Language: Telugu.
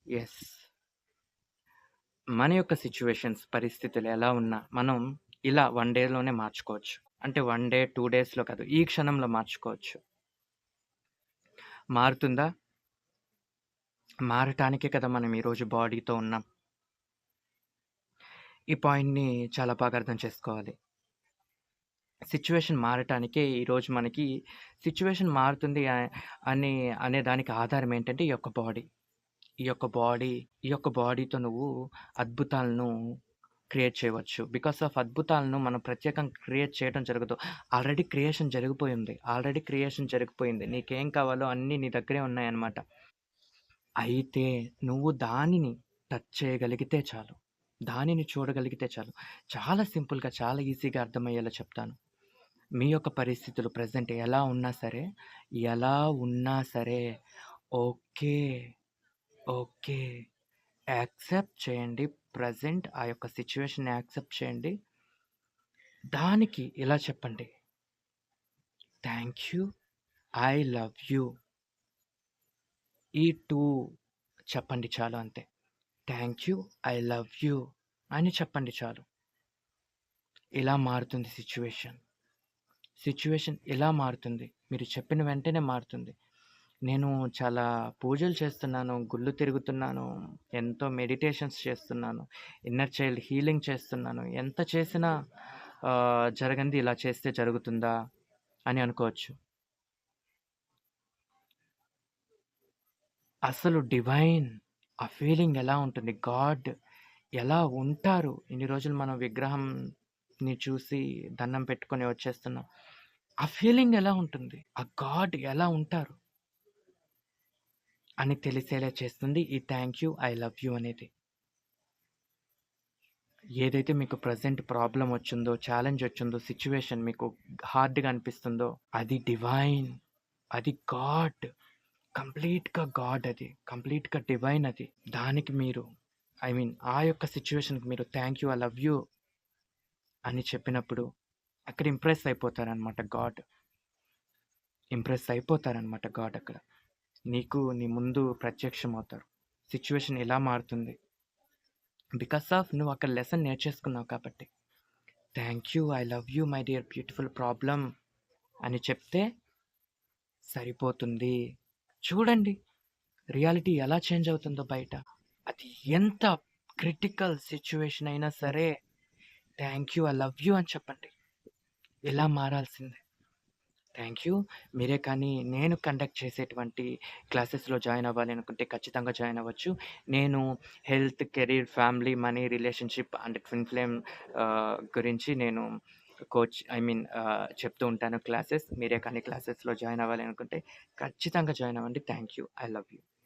యెస్. మన యొక్క సిట్యుయేషన్స్, పరిస్థితులు ఎలా ఉన్నా, మనం ఇలా 1 డేలోనే మార్చుకోవచ్చు. అంటే 1 డే, 2 డేస్‌లో కాదు. ఈ క్షణంలో మార్చుకోవచ్చు. మారుతుందా? మారటానికే కదా మనం ఈరోజు బాడీతో ఉన్నాం. ఈ పాయింట్‌ని చాలా బాగా అర్థం చేసుకోవాలి. సిట్యుయేషన్ మారటానికే ఈరోజు మనకి సిట్యుయేషన్ మారుతుంది అని అనే దానికి ఆధారం ఏంటంటే ఈ యొక్క బాడీ. ఈ యొక్క బాడీ ఈ యొక్క బాడీతో నువ్వు అద్భుతాలను క్రియేట్ చేయవచ్చు. బికాస్ ఆఫ్ అద్భుతాలను మనం ప్రత్యేకంగా క్రియేట్ చేయడం జరగదు. ఆల్రెడీ క్రియేషన్ జరిగిపోయింది. నీకేం కావాలో అన్నీ నీ దగ్గరే ఉన్నాయన్నమాట. అయితే నువ్వు దానిని టచ్ చేయగలిగితే చాలు. దానిని చూడగలిగితే చాలు. చాలా సింపుల్‌గా, చాలా ఈజీగా అర్థమయ్యేలా చెప్తాను. మీ యొక్క పరిస్థితులు ప్రెజెంట్ ఎలా ఉన్నా సరే ఓకే. ఓకే. యాక్సెప్ట్ చేయండి. ప్రెజెంట్ ఆ యొక్క సిట్యుయేషన్‌ని యాక్సెప్ట్ చేయండి. దానికి ఇలా చెప్పండి. Thank you. I love you. ఈ 2 చెప్పండి చాలు అంతే. Thank you. I love you అని చెప్పండి చాలు. ఇలా మారుతుంది సిట్యుయేషన్. సిట్యుయేషన్ ఇలా మారుతుంది. మీరు చెప్పిన వెంటనే మారుతుంది. నేను చాలా పూజలు చేస్తున్నాను, గుళ్ళు తిరుగుతున్నాను, ఎంతో మెడిటేషన్స్ చేస్తున్నాను, ఇన్నర్ చైల్డ్ హీలింగ్ చేస్తున్నాను. ఎంత చేసినా జరగనిది ఇలా చేస్తే జరుగుతుందా అని అనుకోవచ్చు. అసలు డివైన్ ఆ ఫీలింగ్ ఎలా ఉంటుంది? గాడ్ ఎలా ఉంటారు? ఇన్ని రోజులు మనం విగ్రహంని చూసి దండం పెట్టుకొని వచ్చేస్తున్నాం. ఆ ఫీలింగ్ ఎలా ఉంటుంది? ఆ గాడ్ ఎలా ఉంటారు? అని తెలిసేలా చేస్తుంది ఈ thank you, I love you అనేది. ఏదైతే మీకు ప్రెజెంట్ ప్రాబ్లమ్ వచ్చిందో, ఛాలెంజ్ వచ్చిందో, సిట్యుయేషన్ మీకు హార్డ్‌గా అనిపిస్తుందో అది డివైన్. అది గాడ్. కంప్లీట్‌గా గాడ్ అది. కంప్లీట్‌గా డివైన్ అది. దానికి మీరు ఆ యొక్క సిట్యుయేషన్‌కి మీరు thank you, I love you అని చెప్పినప్పుడు అక్కడ ఇంప్రెస్ అయిపోతారనమాట గాడ్. అక్కడ. నీకు నీ ముందు ప్రత్యక్షమవుతారు. సిట్యుయేషన్ ఇలా మారుతుంది. బికాస్ ఆఫ్ నువ్వు అక్కడ లెసన్ నేర్చేసుకున్నావు కాబట్టి. Thank you, I love you my dear beautiful problem అని చెప్తే సరిపోతుంది. చూడండి రియాలిటీ ఎలా చేంజ్ అవుతుందో బయట. అది ఎంత క్రిటికల్ సిట్యుయేషన్ అయినా సరే thank you, I love you అని చెప్పండి. ఇలా మారాల్సిందే. Thank you. మీరే కానీ నేను కండక్ట్ చేసేటువంటి క్లాసెస్‌లో జాయిన్ అవ్వాలి అనుకుంటే ఖచ్చితంగా జాయిన్ అవ్వచ్చు. నేను health, career, family, money, relationship and twin flame గురించి నేను చెప్తూ ఉంటాను క్లాసెస్. మీరే కానీ క్లాసెస్‌లో జాయిన్ అవ్వాలి అనుకుంటే ఖచ్చితంగా జాయిన్ అవ్వండి. Thank you. I love you.